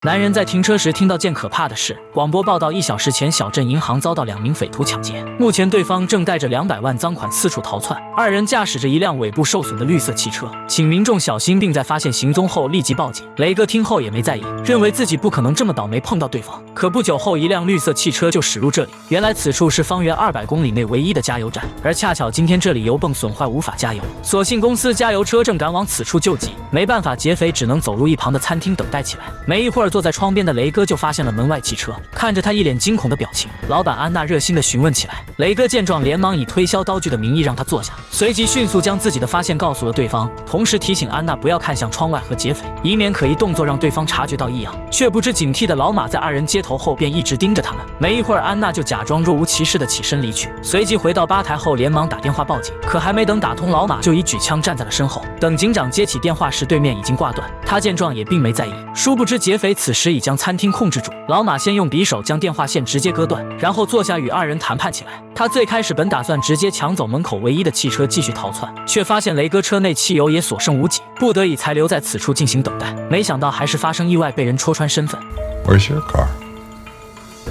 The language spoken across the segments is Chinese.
男人在停车时听到件可怕的事，广播报道1小时前小镇银行遭到2名匪徒抢劫，目前对方正带着200万赃款四处逃窜。二人驾驶着一辆尾部受损的绿色汽车，请民众小心，并在发现行踪后立即报警。雷哥听后也没在意，认为自己不可能这么倒霉碰到对方。可不久后，一辆绿色汽车就驶入这里，原来此处是方圆200公里内唯一的加油站，而恰巧今天这里油泵损坏无法加油，所幸公司加油车正赶往此处救急，没办法，劫匪只能走入一旁的餐厅等待起来。没一会儿，坐在窗边的雷哥就发现了门外汽车，看着他一脸惊恐的表情，老板安娜热心的询问起来。雷哥见状，连忙以推销刀具的名义让他坐下，随即迅速将自己的发现告诉了对方，同时提醒安娜不要看向窗外和劫匪，以免可疑动作让对方察觉到异样。却不知警惕的老马在二人接头后便一直盯着他们。没一会儿，安娜就假装若无其事的起身离去，随即回到吧台后连忙打电话报警，可还没等打通，老马就已举枪站在了身后。等警长接起电话时，对面已经挂断，他见状也并没在意，殊不知劫匪此时已将餐厅控制住。老马先用匕首将电话线直接割断，然后坐下与二人谈判起来。他最开始本打算直接抢走门口唯一的汽车继续逃窜，却发现雷哥车内汽油也所剩无几，不得已才留在此处进行等待。没想到还是发生意外，被人戳穿身份。 Where's your car?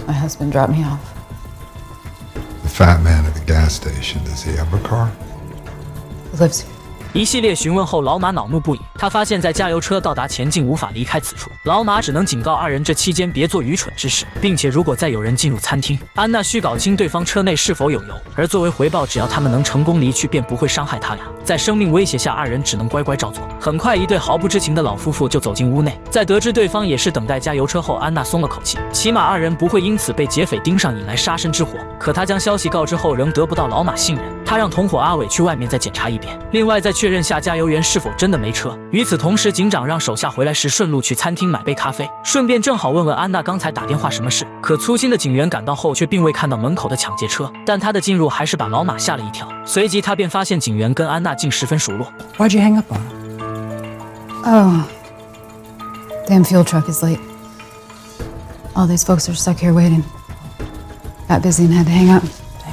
My husband dropped me off. The fat man at the gas station, does he have a car? He lives here. 一系列询问后，老马恼怒不已。他发现，在加油车到达前竟无法离开此处。老马只能警告二人，这期间别做愚蠢之事，并且如果再有人进入餐厅，安娜需搞清对方车内是否有油，而作为回报，只要他们能成功离去，便不会伤害他俩。在生命威胁下，二人只能乖乖照做。很快，一对毫不知情的老夫妇就走进屋内。在得知对方也是等待加油车后，安娜松了口气，起码二人不会因此被劫匪盯上，引来杀身之祸。可他将消息告知后，仍得不到老马信任。他让同伙阿伟去外面再检查一遍，另外再确认下加油员是否真的没车。与此同时，警长让手下回来时顺路去餐厅买杯咖啡，顺便正好问问安娜刚才打电话什么事。可粗心的警员赶到后却并未看到门口的抢劫车，但他的进入还是把老马吓了一跳。随即他便发现警员跟安娜竟十分熟络。 Why'd you hang up on him? Oh, damn fuel truck is late. All these folks are stuck here waiting. Got busy and had to hang up.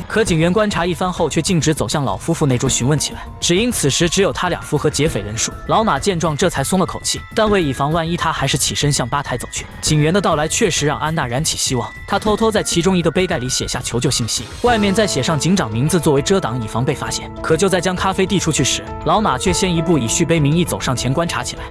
可警员观察一番后，却径直走向老夫妇那桌询问起来，只因此时只有他俩符合劫匪人数。老马见状，这才松了口气，但为以防万一，他还是起身向吧台走去。警员的到来确实让安娜燃起希望，她偷偷在其中一个杯盖里写下求救信息，外面再写上警长名字作为遮挡，以防被发现。可就在将咖啡递出去时，老马却先一步以续杯名义走上前观察起来。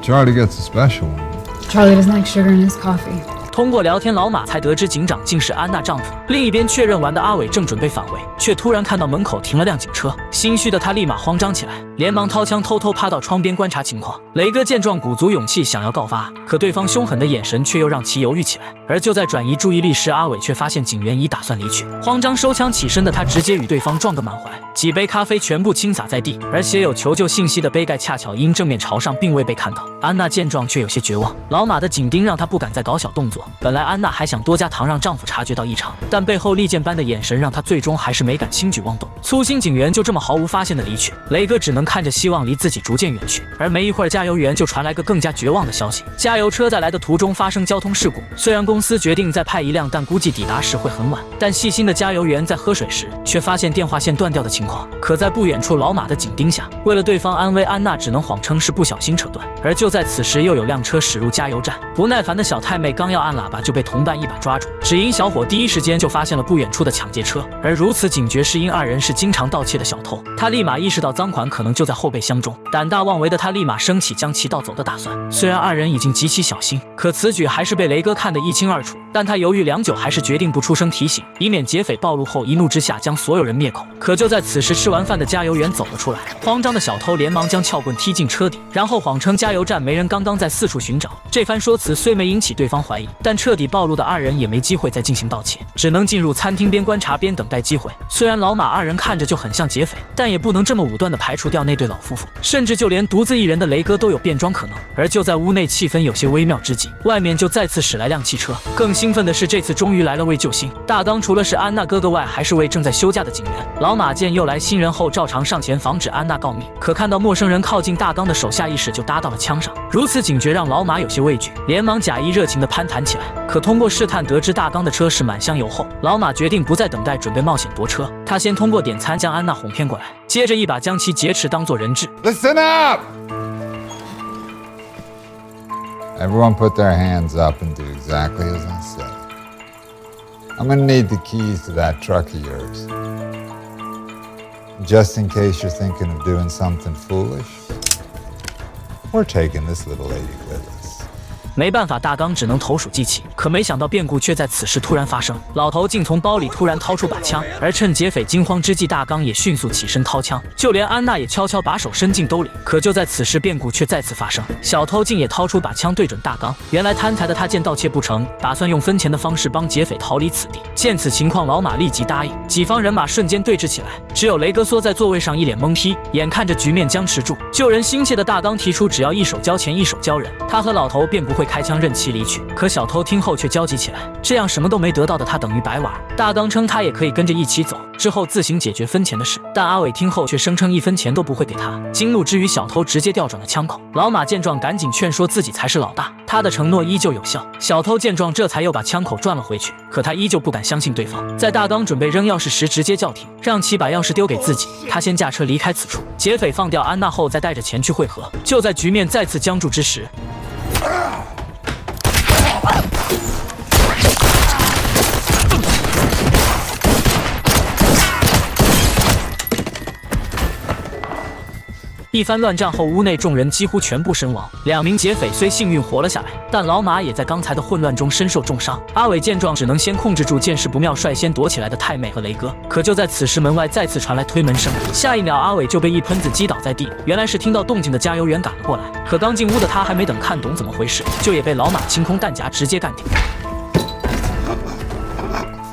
Charlie gets a special one. Charlie doesn't like sugar in his coffee. 通过聊天，老马才得知警长竟是安娜丈夫。另一边确认完的阿伟正准备返回，却突然看到门口停了辆警车，心虚的他立马慌张起来，连忙掏枪偷偷趴到窗边观察情况。雷哥见状鼓足勇气想要告发，可对方凶狠的眼神却又让其犹豫起来。而就在转移注意力时，阿伟却发现警员已打算离去，慌张收枪起身的他直接与对方撞个满怀，几杯咖啡全部倾洒在地，而写有求救信息的杯盖恰巧因正面朝上，并未被看到。安娜见状却有些绝望，老马的紧盯让她不敢再搞小动作。本来安娜还想多加糖让丈夫察觉到异常，但背后利剑般的眼神让她最终还是没敢轻举妄动。粗心警员就这么毫无发现的离去，雷哥只能看着希望离自己逐渐远去。而没一会儿，加油员就传来个更加绝望的消息：加油车在来的途中发生交通事故。虽然公司决定再派一辆，但估计抵达时会很晚。但细心的加油员在喝水时，却发现电话线断掉的情况。可在不远处老马的紧盯下，为了对方安危，安娜只能谎称是不小心扯断。而就在此时，又有辆车驶入加油站，不耐烦的小太妹刚要按喇叭，就被同伴一把抓住。只因小伙第一时间就发现了不远处的抢劫车，而如此警觉是因二人是经常盗窃的小偷。他立马意识到赃款可能就在后备箱中，胆大妄为的他立马升起将其盗走的打算。虽然二人已经极其小心，可此举还是被雷哥看得一清二楚。但他犹豫良久，还是决定不出声提醒，以免劫匪暴露后一怒之下将所有人灭口。可就在此时，吃完饭的加油员走了出来，慌张的小偷连忙将撬棍踢进车底，然后谎称加油站没人，刚刚在四处寻找。这番说辞虽没引起对方怀疑，但彻底暴露的二人也没机会再进行盗窃，只能进入餐厅边观察边等待机会。虽然老马二人看着就很像劫匪，但也不能这么武断地排除掉那对老夫妇，甚至就连独自一人的雷哥都有变装可能。而就在屋内气氛有些微妙之际，外面就再次驶来辆汽车。更兴奋的是，这次终于来了位救星。大刚除了是安娜哥哥外，还是位正在休假的警员。老马见又来新人后，照常上前防止安娜告密，可看到陌生人靠近大刚的手，下意识就搭到了枪上。如此警觉让老马有些畏惧，连忙假意热情地攀谈起来。可通过试探得知大刚的车是满箱油后，老马决定不再等待，准备冒险夺车。他先通过点餐将安娜哄骗过来，接着一把将其劫持当作人质。Listen up! Everyone put their hands up and do exactly as I say. I'm gonna need the keys to that truck of yours. Just in case you're thinking of doing something foolish, we're taking this little lady with us. 没办法，大刚只能投鼠忌器。可没想到变故却在此时突然发生，老头竟从包里突然掏出把枪，而趁劫匪惊慌之际，大刚也迅速起身掏枪，就连安娜也悄悄把手伸进兜里。可就在此时，变故却再次发生，小偷竟也掏出把枪对准大刚。原来贪财的他见盗窃不成，打算用分钱的方式帮劫匪逃离此地。见此情况，老马立即答应，几方人马瞬间对峙起来。只有雷哥缩在座位上一脸懵批，眼看着局面僵持住，救人心切的大刚提出，只要一手交钱一手交人，他和老头便不会开枪任其离去。可小偷听后却焦急起来，这样什么都没得到的他等于白玩。大刚称他也可以跟着一起走，之后自行解决分钱的事。但阿伟听后却声称1分钱都不会给他。惊怒之余，小偷直接调转了枪口。老马见状赶紧劝说自己才是老大，他的承诺依旧有效。小偷见状这才又把枪口转了回去，可他依旧不敢相信对方。在大刚准备扔钥匙时，直接叫停，让其把钥匙丢给自己，他先驾车离开此处。劫匪放掉安娜后，再带着钱去会合。就在局面再次僵住之时，一番乱战后，屋内众人几乎全部身亡。2名劫匪虽幸运活了下来，但老马也在刚才的混乱中身受重伤。阿伟见状，只能先控制住见势不妙率先躲起来的太妹和雷哥。可就在此时，门外再次传来推门声，下一秒阿伟就被一喷子击倒在地。原来是听到动静的加油员赶了过来，可刚进屋的他还没等看懂怎么回事，就也被老马清空弹夹直接干掉。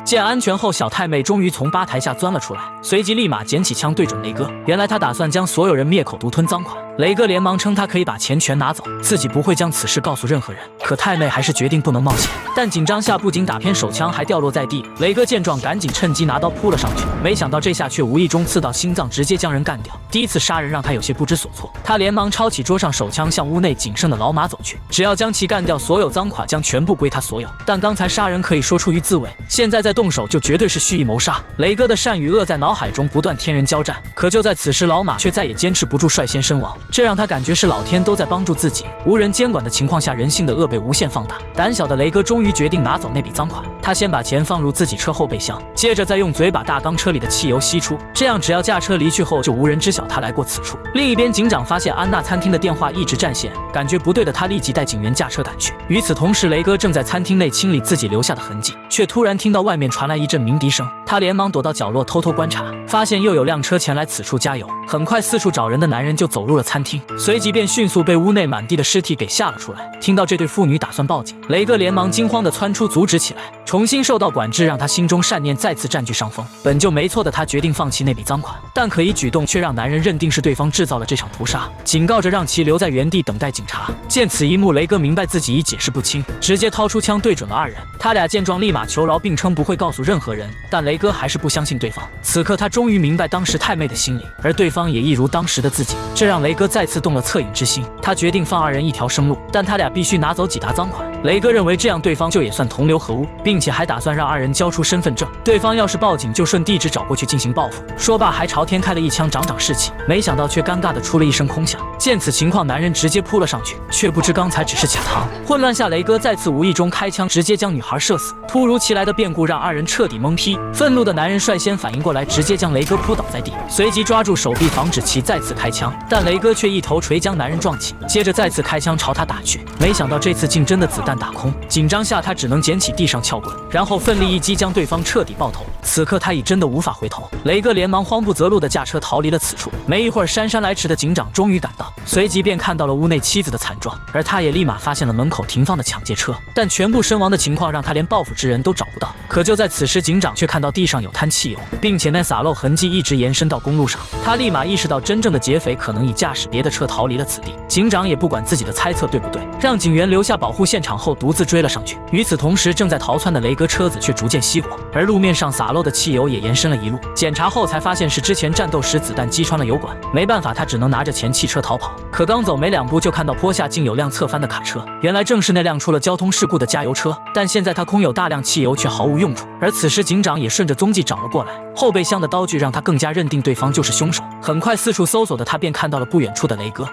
见安全后，小太妹终于从吧台下钻了出来，随即立马捡起枪对准雷哥。原来他打算将所有人灭口，独吞赃款。雷哥连忙称他可以把钱全拿走，自己不会将此事告诉任何人。可太妹还是决定不能冒险，但紧张下不仅打偏手枪，还掉落在地。雷哥见状，赶紧趁机拿刀扑了上去，没想到这下却无意中刺到心脏，直接将人干掉。第一次杀人让他有些不知所措，他连忙抄起桌上手枪，向屋内仅剩的老马走去。只要将其干掉，所有赃款将全部归他所有。但刚才杀人可以说出于自卫，现在再动手就绝对是蓄意谋杀。雷哥的善与恶在脑海中不断天人交战，可就在此时，老马却再也坚持不住，率先身亡。这让他感觉是老天都在帮助自己。无人监管的情况下，人性的恶被无限放大。胆小的雷哥终于决定拿走那笔赃款，他先把钱放入自己车后备箱，接着再用嘴把大刚车里的汽油吸出，这样只要驾车离去后，就无人知晓他来过此处。另一边，警长发现安娜餐厅的电话一直占线，感觉不对的他立即带警员驾车赶去。与此同时，雷哥正在餐厅内清理自己留下的痕迹，却突然听到外面传来一阵鸣笛声，他连忙躲到角落偷偷观察，发现又有辆车前来此处加油。很快，四处找人的男人就走入了餐厅，随即便迅速被屋内满地的尸体给吓了出来。听到这对父女打算报警，雷哥连忙惊慌地窜出阻止起来。重新受到管制让他心中善念再次占据上风，本就没错的他决定放弃那笔赃款，但可疑举动却让男人认定是对方制造了这场屠杀，警告着让其留在原地等待警察。见此一幕，雷哥明白自己已解释不清，直接掏出枪对准了二人。他俩见状立马求饶，并称不会告诉任何人，但雷哥还是不相信对方。此刻他终于明白当时太妹的心理，而对方也一如当时的自己，这让雷哥再次动了恻隐之心。他决定放二人一条生路，但他俩必须拿走几沓赃款。雷哥认为这样对方就也算同流合污，并且还打算让二人交出身份证，对方要是报警就顺地址找过去进行报复。说罢还朝天开了一枪，长士气。没想到却尴尬的出了一声空响。见此情况，男人直接扑了上去，却不知刚才只是卡糖。混乱下，雷哥再次无意中开枪，直接将女孩射死。突如其来的变故让二人彻底懵批，愤怒的男人率先反应过来，直接将雷哥扑倒在地，随即抓住手臂防止其再次开枪，但雷哥却一头锤将男人撞起，接着再次开枪朝他打去。没想到这次竟真的子弹打空，紧张下他只能捡起地上撬棍，然后奋力一击将对方彻底爆头。此刻他已真的无法回头，雷哥连忙慌不择路的驾车逃离了此处。没一会儿，姗姗来迟的警长终于赶到，随即便看到了屋内妻子的惨状，而他也立马发现了门口停放的抢劫车，但全部身亡的情况让他连报复之人都找不到。可就在此时，警长却看到地上有滩汽油，并且那洒漏痕迹一直延伸到公路上，他立马意识到真正的劫匪可能已驾驶别的车逃离了此地。警长也不管自己的猜测对不对，让警员留下保护现场后独自追了上去。与此同时，正在逃窜的雷哥车子却逐渐熄火，而路面上洒漏的汽油也延伸了一路。检查后才发现是之前战斗时子弹击穿了油管，没办法，他只能拿着钱汽车逃跑。可刚走没2步，就看到坡下竟有辆侧翻的卡车，原来正是那辆出了交通事故的加油车。但现在他空有大量汽油却毫无用处，而此时警长也顺着踪迹找了过来，后备箱的刀具让他更加认定对方就是凶手。很快四处搜索的他便看到了不远处的雷哥。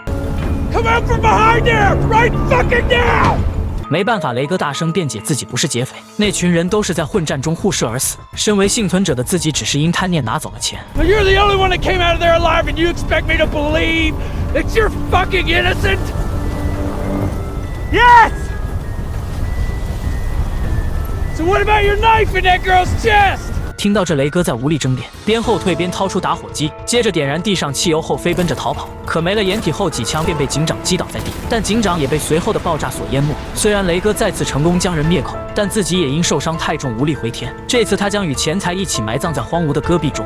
Come out from behind there, right fucking now! 没办法，雷哥大声辩解自己不是劫匪，那群人都是在混战中互射而死。身为幸存者的自己，只是因贪念拿走了钱。Well, you're the only one that came out of there alive, and you expect me to believe that you're fucking innocent? Yes! So what about your knife in that girl's chest? 听到这，雷哥在无力争辩，边后退边掏出打火机，接着点燃地上汽油后飞奔着逃跑。可没了掩体后，几枪便被警长击倒在地，但警长也被随后的爆炸所淹没。虽然雷哥再次成功将人灭口，但自己也因受伤太重无力回天。这次他将与钱财一起埋葬在荒芜的戈壁中。